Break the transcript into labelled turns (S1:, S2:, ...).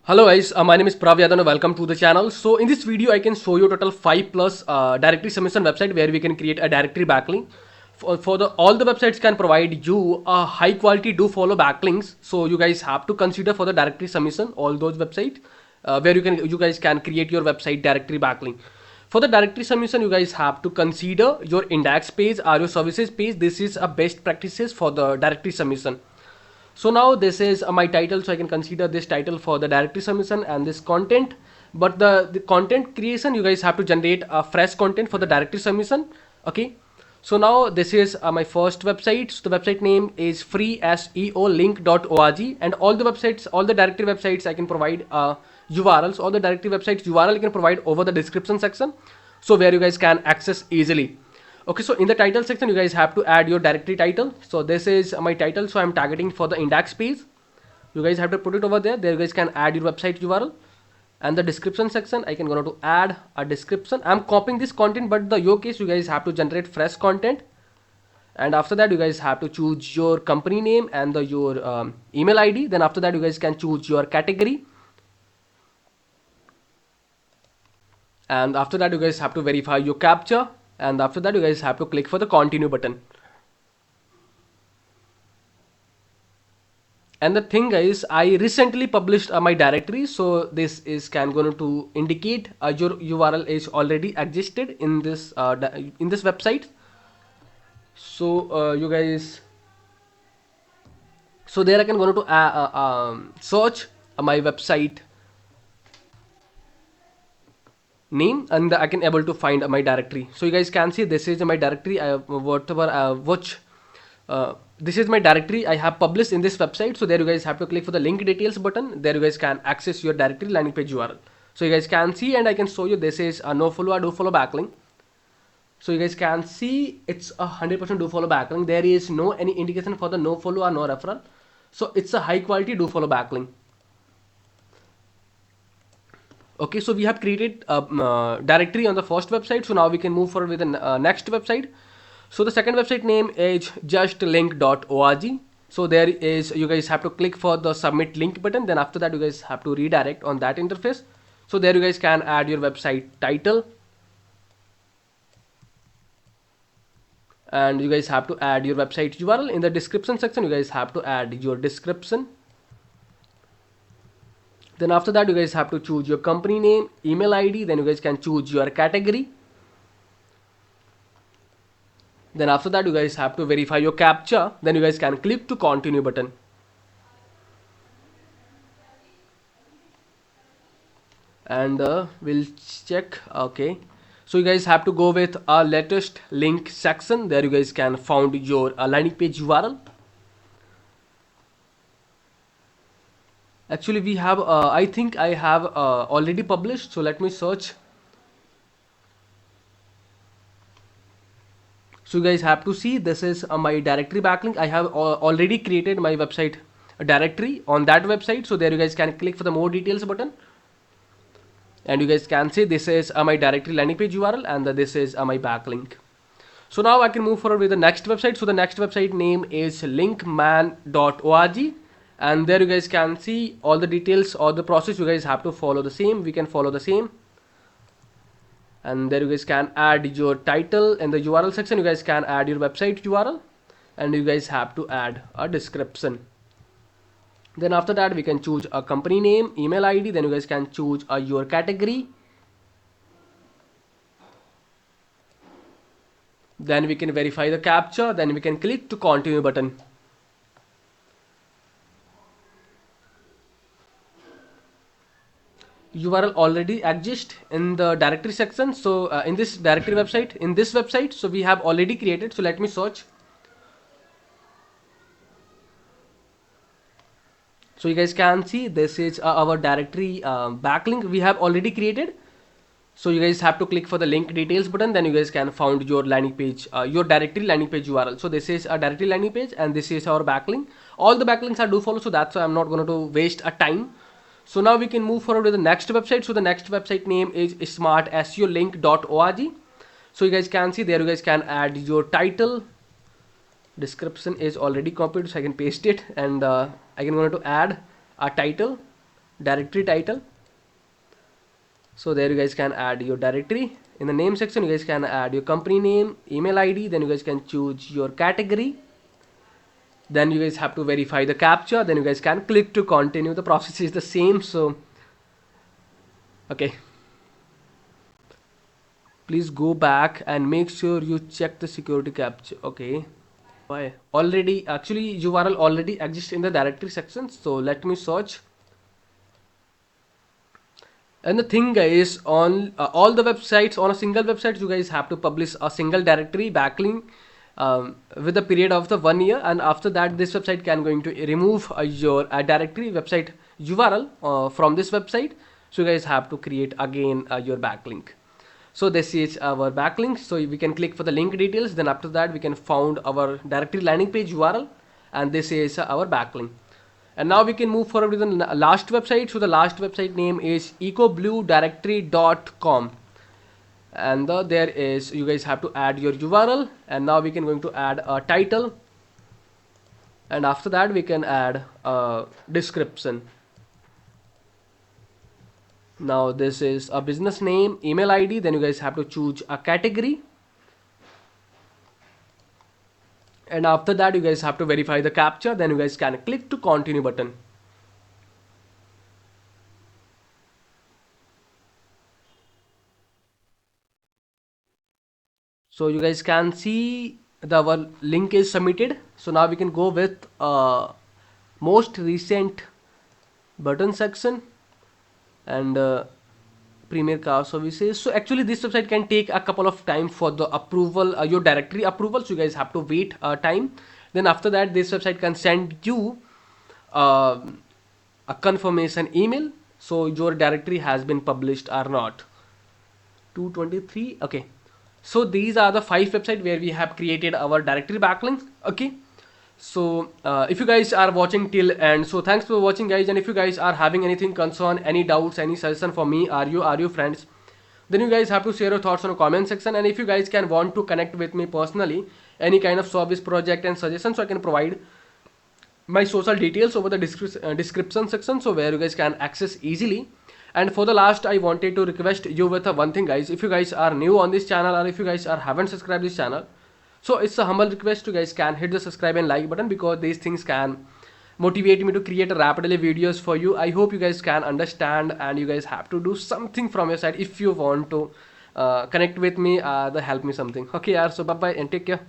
S1: Hello guys, my name is Prav Yadav and welcome to the channel. So in this video I can show you total 5 plus directory submission website where we can create a directory backlink. All the websites can provide you a high quality do follow backlinks. So you guys have to consider for the directory submission all those websites where you guys can create your website directory backlink. For the directory submission you guys have to consider your index page or your services page. This is a best practices for the directory submission. So now this is my title, so I can consider this title for the directory submission and this content. But the content creation, you guys have to generate a fresh content for the directory submission. Okay. So now this is my first website. So the website name is freeseolink.org, and all the websites, all the directory websites I can provide URLs. All the directory websites URL I can provide over the description section, so where you guys can access easily. Okay, so in the title section you guys have to add your directory title. So this is my title, so I'm targeting for the index page. You guys have to put it over there. There you guys can add your website URL. And the description section I can go to add a description. I'm copying this content, but the your case you guys have to generate fresh content. And after that you guys have to choose your company name and your email ID. Then after that you guys can choose your category. And after that you guys have to verify your captcha. And after that you guys have to click for the continue button. And the thing is, I recently published my directory, so this is going to indicate your URL is already existed in this website. So you guys, so there I can go to search my website name, and I can able to find my directory. So you guys can see this is my directory. This is my directory I have published in this website. So there you guys have to click for the link details button. There you guys can access your directory landing page URL. So you guys can see, and I can show you this is a no follow or do follow backlink. So you guys can see it's 100% do follow backlink. There is no any indication for the no follow or no referral. So it's a high quality do follow backlink. Okay, so we have created a directory on the first website. So now we can move forward with the next website. So the second website name is justlink.org. So there is, you guys have to click for the submit link button. Then after that you guys have to redirect on that interface. So there you guys can add your website title. And you guys have to add your website URL. In the description section you guys have to add your description. Then after that you guys have to choose your company name, email ID. Then you guys can choose your category. Then after that you guys have to verify your captcha. Then you guys can click to continue button. And we'll check. Okay, so you guys have to go with our latest link section. There you guys can find your landing page URL. Actually we have I think I have already published, so let me search. So you guys have to see this is my directory backlink. I have already created my website directory on that website. So there you guys can click for the more details button. And you guys can see this is my directory landing page URL, and this is my backlink. So now I can move forward with the next website. So the next website name is linkman.org. And there you guys can see all the details or the process. You guys have to follow the same. We can follow the same. And there you guys can add your title. In the URL section you guys can add your website URL, and you guys have to add a description. Then after that we can choose a company name, email ID. Then you guys can choose your category. Then we can verify the captcha. Then we can click to continue button. URL already exists in the directory section. So in this directory website, so we have already created. So let me search. So you guys can see this is our directory backlink we have already created. So you guys have to click for the link details button. Then you guys can find your landing page, your directory landing page URL. So this is a directory landing page, and this is our backlink. All the backlinks are do follow, so that's why I'm not going to waste a time. So now we can move forward with the next website. So the next website name is smartseolink.org. So you guys can see there you guys can add your title. Description is already copied, so I can paste it, and I can go to add a title. directory title. So there you guys can add your directory. In the name section, you guys can add your company name, email ID. Then you guys can choose your category. Then you guys have to verify the captcha. Then you guys can click to continue. The process is the same. So okay, please go back and make sure you check the security captcha. Okay, why already actually URL already exists in the directory section. So let me search. And the thing guys, on all the websites, on a single website you guys have to publish a single directory backlink with a period of the 1 year, and after that this website can going to remove your directory website URL from this website. So you guys have to create again your backlink. So this is our backlink. So we can click for the link details, then after that we can found our directory landing page URL, and this is our backlink. And now we can move forward with the last website. So the last website name is ecobluedirectory.com, and there is, you guys have to add your URL, and now we can going to add a title, and after that we can add a description. Now this is a business name, email ID, then you guys have to choose a category, and after that you guys have to verify the captcha, then you guys can click to continue button. So you guys can see the our link is submitted. So now we can go with most recent button section, and premier car services. So actually this website can take a couple of time for the approval, your directory approval. So you guys have to wait time. Then after that this website can send you uh, a confirmation email, so your directory has been published or not. 223. Okay, so these are the 5 websites where we have created our directory backlink. Okay, so if you guys are watching till end, so thanks for watching guys. And if you guys are having anything concern, any doubts, any suggestion for me, are you friends, then you guys have to share your thoughts on the comment section. And if you guys can want to connect with me personally, any kind of service, project and suggestion, so I can provide my social details over the description section, so where you guys can access easily. And for the last, I wanted to request you with one thing guys. If you guys are new on this channel, or if you guys are haven't subscribed this channel, so it's a humble request, you guys can hit the subscribe and like button, because these things can motivate me to create rapidly videos for you. I hope you guys can understand, and you guys have to do something from your side if you want to connect with me, the help me something. Okay yaar, so bye bye and take care.